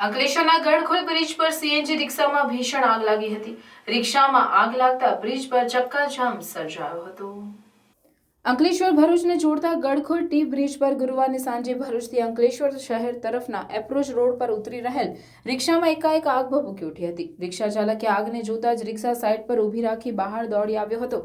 અંકલેશ્વરના ગણખોલ બ્રિજ પર સીએનજી રિક્ષામાં ભીષણ આગ લાગી હતી. રિક્ષામાં આગ લાગતા બ્રિજ પર ચક્કાજામ સર્જાયો હતો. અંકલેશ્વર ભરૂચને જોડતા ગણખોલ ટી બ્રિજ પર ગુરુવારની સાંજે ભરૂચથી અંકલેશ્વર શહેર તરફના એપ્રોચ રોડ પર ઉતરી રહેલ રિક્ષામાં એકાએક આગ ભભૂકી ઉઠી હતી. રિક્ષા ચાલકે આગને જોતા જ રિક્ષા સાઈડ પર ઊભી રાખી બહાર દોડી આવ્યો હતો.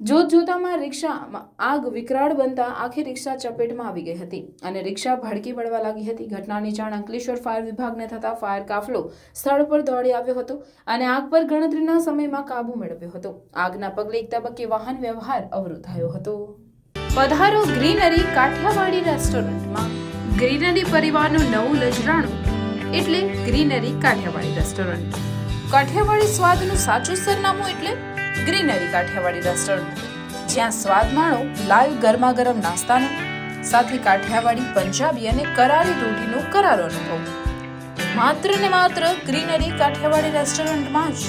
જોતજોતામાં રિક્ષામાં આગ વિકરાળ બનતા આખી રિક્ષા ચપેટમાં આવી ગઈ હતી અને રિક્ષા ભડકી પડવા લાગી હતી. ઘટનાની જાણ અંકલેશ્વર ફાયર વિભાગને થતા ફાયર કાફલો સ્થળ પર દોડી આવ્યો હતો અને આગ પર ગણતરીના સમયમાં કાબુ મેળવ્યો હતો. આગના પગલે એક તબક્કે વાહન વ્યવહાર અવરોધાયો હતો. પધારો ગ્રીનરી કાઠિયાવાડી રેસ્ટોરન્ટમાં. ગ્રીનરી પરિવારનું નવું નજરાણું એટલે ગ્રીનરી કાઠિયાવાડી રેસ્ટોરન્ટ. કાઠિયાવાડી સ્વાદનું સાચું સરનામું એટલે ગ્રીનરી કાઠિયાવાડી રેસ્ટોરન્ટ, જ્યાં સ્વાદ માણો લાઈવ ગરમા ગરમ નાસ્તાનો, સાથે કાઠિયાવાડી, પંજાબી અને કરારી રોટીનો કરારો અનુભવ. માત્ર ને માત્ર ગ્રીનરી કાઠિયાવાડી રેસ્ટોરન્ટમાં જ.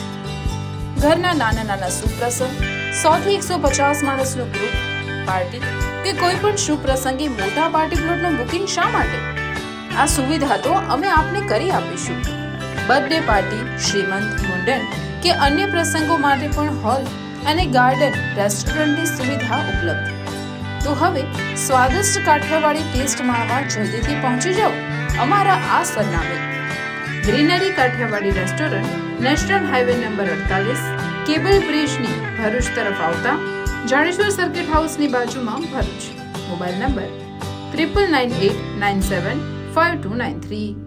ઘરના નાના નાના સુપ્રસંગ, 100 થી 150 માણસનું ગ્રુપ, પાર્ટી કે કોઈ પણ શુભ પ્રસંગે મોટા પાર્ટી પ્લોટનું બુકિંગ શા માટે? આ સુવિધા તો અમે આપને કરી આપીશું. બર્થડે પાર્ટી, શ્રીમંત, મુંડન કે અન્ય પ્રસંગો માટે પણ હોલ અને ગાર્ડન રેસ્ટોરન્ટની સુવિધા ઉપલબ્ધ. તો હવે સ્વાદિષ્ટ કાઠિયાવાડી ટેસ્ટ માણવા જલ્દીથી પહોંચી જાઓ અમારા આ સરનામે. Greenery Kathiyawadi restaurant, national highway number 48, cable બ્રિજની ભરૂચ તરફ આવતા જાડેશ્વર સર્કિટ હાઉસની બાજુમાં, ભરૂચ. Mobile number 9998975293.